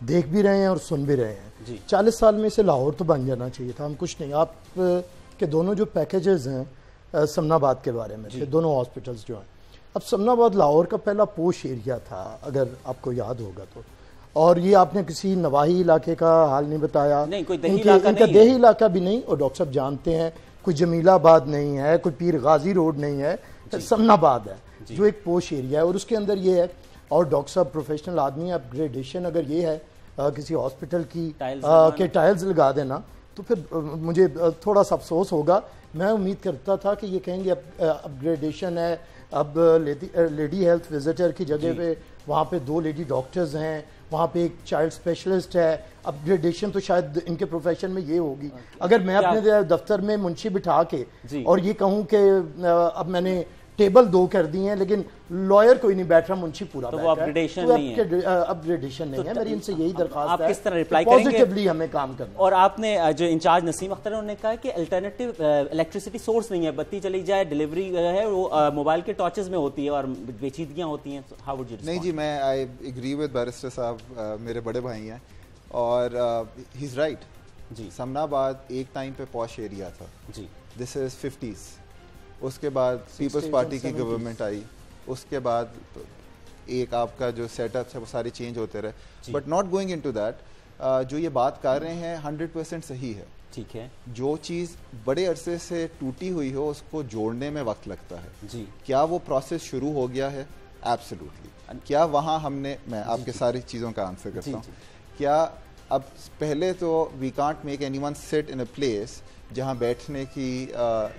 دیکھ بھی رہے ہیں اور سن بھی رہے ہیں. 40 سال میں سے لاہور تو بن جانا چاہیے تھا. ہم کچھ نہیں, آپ کے دونوں جو پیکیجز ہیں سمنا آباد کے بارے میں تھے, دونوں ہاسپٹلز جو ہیں. اب سمنا آباد لاہور کا پہلا پوش ایریا تھا اگر آپ کو یاد ہوگا تو, اور یہ آپ نے کسی نواحی علاقے کا حال نہیں بتایا, ان کا دیہی علاقہ بھی نہیں, اور ڈاکٹر صاحب جانتے ہیں کوئی جمیل آباد نہیں ہے, کوئی پیر غازی روڈ نہیں ہے, سمنا آباد ہے جو ایک پوش ایریا ہے. اور اس کے اندر یہ ہے, اور ڈاکٹر صاحب پروفیشنل آدمی ہے, اپ گریڈیشن اگر یہ ہے کسی ہاسپٹل کی کہ ٹائلز لگا دینا تو پھر مجھے تھوڑا سا افسوس ہوگا. میں امید کرتا تھا کہ یہ کہیں گے اپ گریڈیشن ہے, اب لیڈی ہیلتھ وزٹر کی جگہ پہ وہاں پہ 2 لیڈی ڈاکٹرز ہیں, وہاں پہ ایک چائلڈ اسپیشلسٹ ہے. اپ گریڈیشن تو شاید ان کے پروفیشن میں یہ ہوگی. اگر میں اپنے دفتر میں منشی بٹھا کے اور یہ کہوں کہ اب میں نے ٹیبل 2 کر دی ہیں لیکن لائر کوئی نہیں بیٹھ رہا, منشی پورا بیٹھ رہا ہے, اپ گریڈیشن نہیں ہے. میری ان سے یہی درخواست ہے, آپ کس طرح ریپلائی کریں گے؟ پازیٹیولی ہمیں کام کرنا. اور آپ نے جو انچارج نسیم اختر انہوں نے کہا کہ الٹرنیٹیو الیکٹریسٹی سورس نہیں ہے, بتی چلی جائے ڈیلیوری ہے وہ موبائل کے ٹارچز میں ہوتی ہے اور پیچیدگیاں ہوتی ہیں. How would you respond? نہیں جی, میں آئی ایگری ود بیرسٹر صاحب, میرے بڑے بھائی ہیں اور ہی از رائٹ. جی, سمنا آباد ایک ٹائم پہ پوش ایریا تھا. جی, دس از 50s. اس کے بعد پیپلز پارٹی کی گورنمنٹ آئی, اس کے بعد ایک آپ کا جو سیٹ اپ ہے وہ سارے چینج ہوتے رہے. But not going into that, جو یہ بات کر رہے ہیں 100% صحیح ہے. ٹھیک ہے, جو چیز بڑے عرصے سے ٹوٹی ہوئی ہو اس کو جوڑنے میں وقت لگتا ہے. جی, کیا وہ پروسیس شروع ہو گیا ہے؟ ایبسلیوٹلی. کیا وہاں ہم نے, میں آپ کے ساری چیزوں کا آنسر کرتا ہوں, کیا اب پہلے تو we can't make any one sit in a place جہاں بیٹھنے کی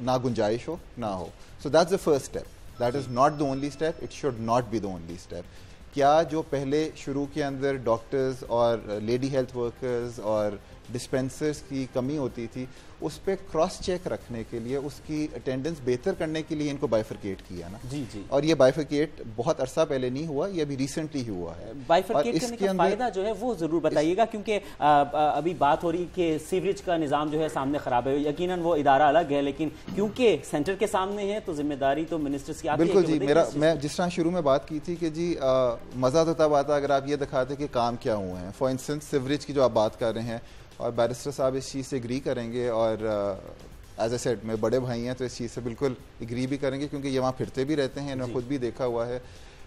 نہ گنجائش ہو نہ ہو. So that's the first step, that is not the only step, it should not be the only step. کیا جو پہلے شروع کے اندر ڈاکٹرز اور لیڈی ہیلتھ ورکرز اور ڈسپینسرز کی کمی ہوتی تھی, اس پہ کراس چیک رکھنے کے لیے, اس کی اٹینڈنس بہتر کرنے کے لیے ان کو بائیفرکیٹ کیا نا. جی جی, اور یہ بائیفرکیٹ بہت عرصہ پہلے نہیں ہوا, یہ ابھی ریسنٹلی ہی ہوا ہے. بائیفرکیٹ کرنے کا فائدہ جو ہے وہ ضرور بتائیے گا, کیونکہ ابھی بات ہو رہی کہ سیوریج کا نظام جو ہے سامنے خراب ہے. یقیناً وہ ادارہ الگ ہے لیکن کیونکہ سینٹر کے سامنے ہے تو ذمہ داری تو منسٹرز کی آتی ہے. بالکل جی, میں جس طرح شروع میں بات کی تھی کہ جی مزہ تو تب آتا اگر آپ یہ دکھاتے کہ کام کیا ہوئے ہیں. فار انسٹنس سیوریج کی جو آپ بات کر رہے ہیں, اور بیرسٹر صاحب اس چیز سے اگری کریں گے, اور ایز اے سیڈ میں بڑے بھائی ہیں تو اس چیز سے بالکل اگری بھی کریں گے کیونکہ یہ وہاں پھرتے بھی رہتے ہیں, انہوں نے خود بھی دیکھا ہوا ہے.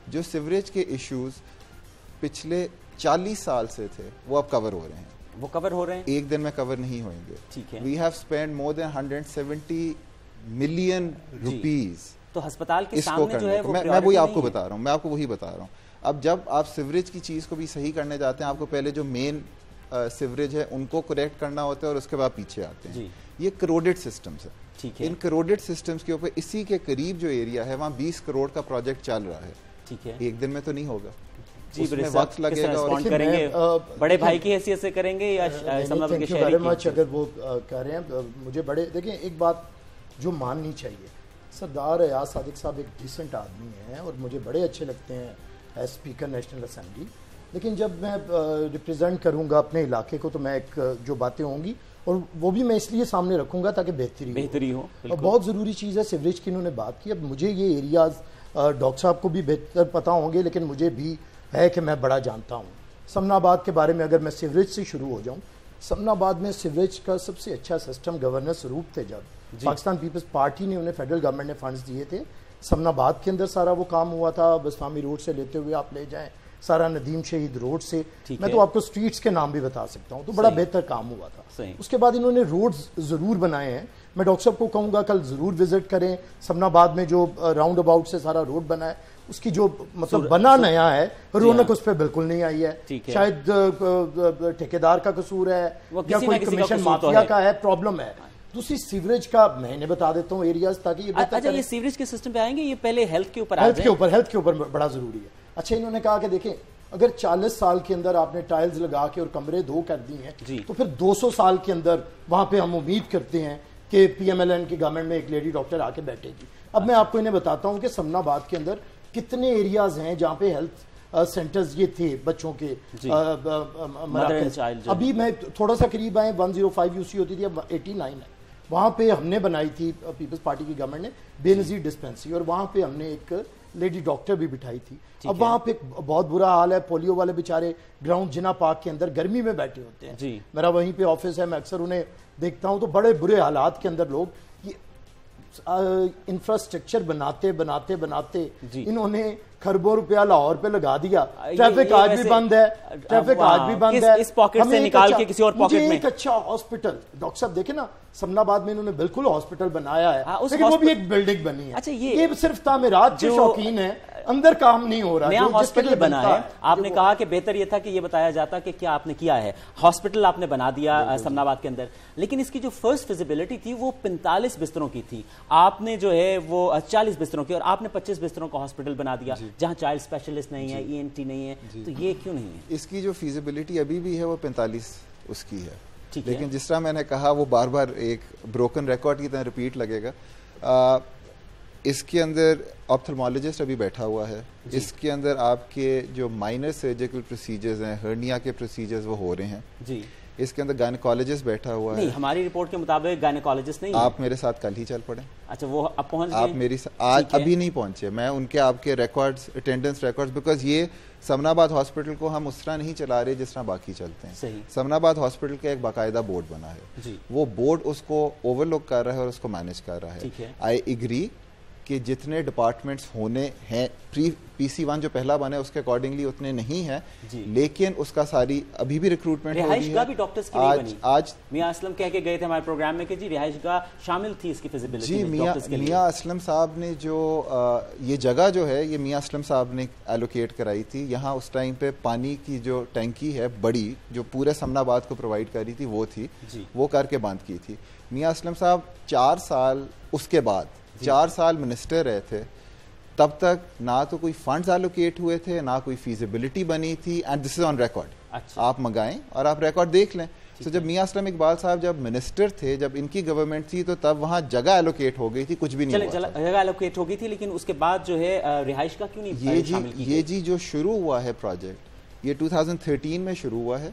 جو سیوریج کے ایشوز پچھلے 40 سال سے تھے وہ اب کور ہو رہے ہیں. وہ کور ہو رہے ہیں, ایک دن میں کور نہیں ہوئیں گے. ٹھیک ہے, we have spend more than 170 million rupees تو ہسپتال کے اس کو سامنے جو ہے کرنے. میں وہی آپ کو بتا رہا ہوں, میں آپ کو وہی بتا رہا ہوں. اب جب آپ سیوریج کی چیز کو بھی صحیح کرنے جاتے ہیں, آپ کو پہلے جو مین سیوریج ہے ان کو کریکٹ کرنا ہوتا ہے اور اس کے بعد پیچھے آتے ہیں. یہ کروڈڈ سسٹمز ہے. ٹھیک ہے, ان کروڈڈ سسٹمز کے اوپر اسی کے قریب جو ایریا ہے وہاں 20 کروڑ کا پروجیکٹ چل رہا ہے. ٹھیک ہے, ایک دن میں تو نہیں ہوگا. جی وقت لگے گا. اور کریں گے بڑے بھائی کی حیثیت سے کریں گے یا تھینک یو ویری مچ. اگر وہ کہہ رہے ہیں مجھے بڑے, دیکھیں ایک بات جو ماننی چاہیے, سردار ایاز صادق صاحب ایک ڈیسنٹ آدمی ہیں اور مجھے بڑے اچھے لگتے ہیں ایز اسپیکر نیشنل اسمبلی. لیکن جب میں ریپرزینٹ کروں گا اپنے علاقے کو تو میں ایک جو باتیں ہوں گی اور وہ بھی میں اس لیے سامنے رکھوں گا تاکہ بہتری ہو. اور بہت ضروری چیز ہے سیوریج کی, انہوں نے بات کی. اب مجھے یہ ایریاز ڈاکٹر صاحب کو بھی بہتر پتہ ہوں گے لیکن مجھے بھی ہے کہ میں بڑا جانتا ہوں. سمنا آباد کے بارے میں اگر میں سیوریج سے شروع ہو جاؤں, سمنا آباد میں سیوریج کا سب سے اچھا سسٹم گورنر سروپ تھے. جب پاکستان پیپلز پارٹی نے انہیں فیڈرل گورنمنٹ نے فنڈز دیے تھے, سمنا آباد کے اندر سارا وہ کام ہوا تھا. اسلامی روڈ سے لیتے ہوئے آپ لے جائیں, سارا ندیم شہید روڈ سے, میں تو آپ کو سٹریٹس کے نام بھی بتا سکتا ہوں. تو بڑا بہتر کام ہوا تھا. اس کے بعد انہوں نے روڈز ضرور بنائے ہیں. میں ڈاکٹر صاحب کو کہوں گا کل ضرور وزٹ کریں. سمنا آباد میں جو راؤنڈ اباؤٹ سے سارا روڈ بنا ہے اس کی جو مطلب بنا نیا ہے, رونق اس پہ بالکل نہیں آئی ہے. شاید ٹھیکیدار کا قصور ہے یا کوئی کمیشن مافیا کا ہے, پرابلم ہے. دوسری سیوریج کا میں نے بتا دیتا ہوں ایریاز تاکہ یہ بہتر. اچھا, یہ سیوریج کے سسٹم پہ آئیں گے, یہ پہلے ہیلتھ کے اوپر ہیلتھ کے اوپر بڑا ضروری ہے. اچھا, انہوں نے کہا کہ دیکھیں اگر 40 سال کے اندر آپ نے ٹائلز لگا کے اور کمرے 2 کر دی ہیں تو پھر 200 سال کے اندر وہاں پہ ہم امید کرتے ہیں کہ پی ایم ایل این کی گورنمنٹ میں ایک لیڈی ڈاکٹر آ کے بیٹھے گی. اب میں آپ کو انہیں بتاتا ہوں کہ سمنا آباد کے اندر کتنے ایریاز ہیں جہاں پہ ہیلتھ سینٹرز یہ تھے بچوں کے مراکز. ابھی میں تھوڑا سا قریب آئے 105 یو سی ہوتی تھی, اب 89 ہے. وہاں پہ ہم نے بنائی تھی پیپلز پارٹی کی گورنمنٹ نے بے نظیر ڈسپینسری, اور وہاں پہ ہم نے ایک لیڈی ڈاکٹر بھی بٹھائی تھی. اب وہاں پہ بہت برا حال ہے, پولیو والے بیچارے گراؤنڈ جنا پارک کے اندر گرمی میں بیٹھے ہوتے ہیں. میرا وہیں پہ آفس ہے, میں اکثر انہیں دیکھتا ہوں تو بڑے برے حالات کے اندر لوگ انفراسٹرکچر بناتے انہوں نے خربوں روپیہ لاہور پہ لگا دیا. ٹریفک آج بھی بند ہے, اس پاکٹ سے نکال کے کسی اور پاکٹ میں ایک اچھا ہاسپٹل. ڈاکٹر صاحب دیکھیں نا, سمنا آباد میں انہوں نے بالکل ہاسپٹل بنایا ہے, لیکن وہ بھی ایک بلڈنگ بنی ہے. یہ صرف تعمیرات کے شوقین ہیں, اندر کام نہیں ہو رہا. نیا ہاسپٹل بنا ہے, آپ نے کہا کہ بہتر یہ تھا کہ یہ بتایا جاتا کہ کیا آپ نے کیا ہے. ہاسپٹل آپ نے بنا دیا سمنا آباد کے اندر, لیکن اس کی جو فرسٹ فیزیبلٹی تھی وہ 45 بستروں کی تھی. آپ نے جو ہے وہ 40 بستروں کی, اور آپ نے 25 بستروں کا ہاسپٹل بنا دیا جہاں چائلڈ اسپیشلسٹ نہیں ہے, ENT نہیں ہے. تو یہ کیوں نہیں ہے؟ اس کی جو فیزیبلٹی ابھی بھی ہے وہ 45 اس کی ہے, لیکن جس طرح میں نے کہا وہ بار بار ایک بروکن ریکارڈ کی طرح ریپیٹ لگے گا. اس کے اندر آپتھلمالوجسٹ ابھی بیٹھا ہوا ہے. اس کے اندر آپ کے جو مائنر سرجیکل پروسیجرز ہیں, ہرنیا کے پروسیجرز وہ ہو رہے ہیں. اس کے اندر گائنیکالوجسٹ بیٹھا ہوا ہے. نہیں, ہماری رپورٹ کے مطابق گائنیکالوجسٹ نہیں. آپ میرے ساتھ کل ہی چل پڑیں. اچھا, وہ اب پہنچ گئے؟ آپ میری آج ابھی نہیں پہنچے. میں ان کے آپ کے ریکارڈز, اٹینڈنس ریکارڈز, بیکاز یہ سمنا آباد ہاسپٹل کو ہم اس طرح نہیں چلا رہے جس طرح باقی چلتے ہیں. سمنا آباد ہاسپٹل کا ایک باقاعدہ بورڈ بنا ہے, وہ بورڈ اس کو اوور لک کر رہا ہے اور اس کو مینیج کر رہا ہے. آئی ایگری کہ جتنے ڈپارٹمنٹس ہونے ہیں, PC1 جو پہلا بنا ہے اس کے اکارڈنگلی اتنے نہیں ہیں, لیکن اس کا ساری ابھی بھی ریکروٹمنٹ ہو رہی ہے. رہائش گاہ بھی ڈاکٹرز کی نہیں بنی. آج میاں اسلم کہہ کے گئے تھے ہمارے پروگرام میں کہ جی رہائش گاہ شامل تھی اس کی فیزیبلٹی میں. میاں اسلم صاحب نے جو یہ جگہ جو ہے یہ میاں اسلم صاحب نے ایلوکیٹ کرائی تھی. یہاں اس ٹائم پہ پانی کی جو ٹینکی ہے بڑی, جو پورے سمنا آباد کو پرووائڈ کری تھی, وہ تھی, وہ کر کے بند کی تھی. میاں اسلم صاحب 4 سال اس کے بعد 4 سال منسٹر رہے تھے, تب تک نہ تو کوئی فنڈز ایلوکیٹ ہوئے تھے, نہ کوئی فیزیبلٹی بنی تھی. And this is on record. آپ منگائیں اور آپ ریکارڈ دیکھ لیں. تو جب میاں اسلم اقبال صاحب جب منسٹر تھے, جب ان کی گورنمنٹ تھی, تو تب وہاں جگہ ایلوکیٹ ہو گئی تھی, کچھ بھی نہیں ہوا تھا. جگہ ایلوکیٹ ہو گئی تھی, لیکن اس کے بعد جو ہے رہائش کا کیوں نہیں شامل کی؟ یہ جی جو شروع ہوا ہے پروجیکٹ, یہ 2013 میں شروع ہوا ہے,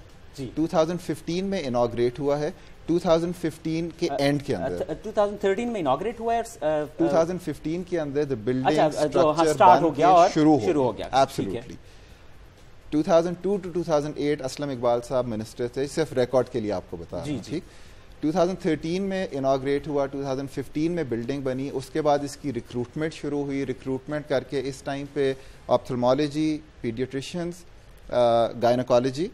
2015 میں انوگریٹ ہوا ہے, 2015 کے اینڈ کے اندر 2013 میں انوگریٹ ہوا ہے, 2015 کے اندر the building سٹارٹ ہو گیا اور شروع ہو گیا. Absolutely. 2002 to 2008 اسلم اقبال صاحب منسٹر تھے, صرف ریکارڈ کے لیے آپ کو بتا رہا ہوں. ٹھیک, 2013 میں انوگریٹ ہوا, 2015 میں بلڈنگ بنی. اس کے بعد اس کی ریکروٹمنٹ شروع ہوئی. ریکروٹمنٹ کر کے اس ٹائم پہ آپتھلمالوجی, پیڈیٹریشنز, گائنیکالوجی,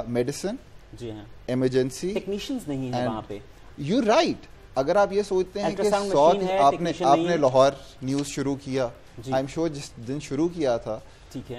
میڈیسن, جی ہاں, ایمرجنسی ٹیکنیشینز نہیں ہیں وہاں پہ. You right. اگر آپ یہ سوچتے ہیں کہ آپ نے لاہور نیوز شروع کیا, آئی ایم شیور جس دن شروع کیا تھا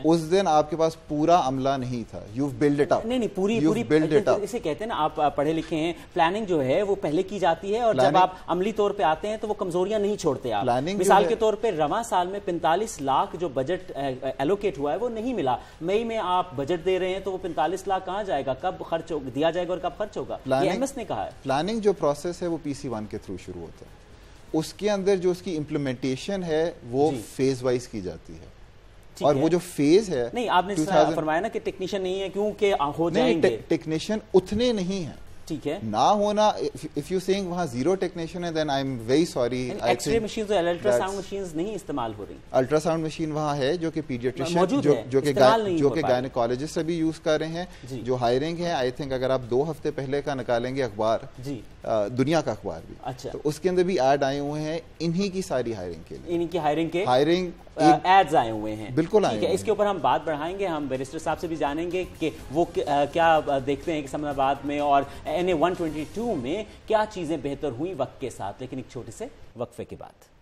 اس دن آپ کے پاس پورا عملہ نہیں تھا. You build it up. نہیں, پوری اسے کہتے ہیں نا, آپ پڑھے لکھے ہیں, پلاننگ جو ہے وہ پہلے کی جاتی ہے, اور جب آپ عملی طور پہ آتے ہیں تو وہ کمزوریاں نہیں چھوڑتے آپ. مثال کے طور پہ رواں سال میں 45 لاکھ جو بجٹ ایلوکیٹ ہوا ہے وہ نہیں ملا. مئی میں آپ بجٹ دے رہے ہیں تو وہ 45 لاکھ کہاں جائے گا, کب خرچ دیا جائے گا اور کب خرچ ہوگا, یہ MS نے کہا ہے. پلاننگ جو پروسیس ہے وہ PC1 کے تھرو شروع ہوتا ہے. اس کے اندر جو اس کی امپلیمنٹیشن ہے وہ فیز وائز کی جاتی ہے, اور وہ جو فیز ہے, نہیں آپ نے فرمایا نا کہ ٹیکنیشین نہیں ہے کیونکہ ہو جائیں گے. ٹیکنیشین اتنے نہیں ہیں, ٹھیک ہے, نہ ہونا. if you saying وہاں زیرو ٹیکنیشین ہے then I'm very sorry. X ray machines اور الٹرا ساؤنڈ مشینز نہیں استعمال ہو رہی. الٹرا ساؤنڈ مشین وہاں ہے جو کہ پیڈیٹریشین, جو کہ گائنیکالوجسٹ ابھی یوز کر رہے ہیں. جو ہائرنگ ہے, آئی تھنک اگر آپ 2 ہفتے پہلے کا نکالیں گے اخبار, دنیا کا اخبار بھی, تو اس کے اندر بھی ایڈ آئے ہوئے ہیں انہی کی ساری ہائرنگ کے لیے. انہی کی ہائرنگ ایڈز آئے ہوئے ہیں. بالکل آئے ہیں. اس کے اوپر ہم بات بڑھائیں گے. ہم بیرسٹر صاحب سے بھی جانیں گے کہ وہ کیا دیکھتے ہیں کہ اسلام آباد میں اور NA 122 میں کیا چیزیں بہتر ہوئی وقت کے ساتھ, لیکن ایک چھوٹے سے وقفے کے بعد.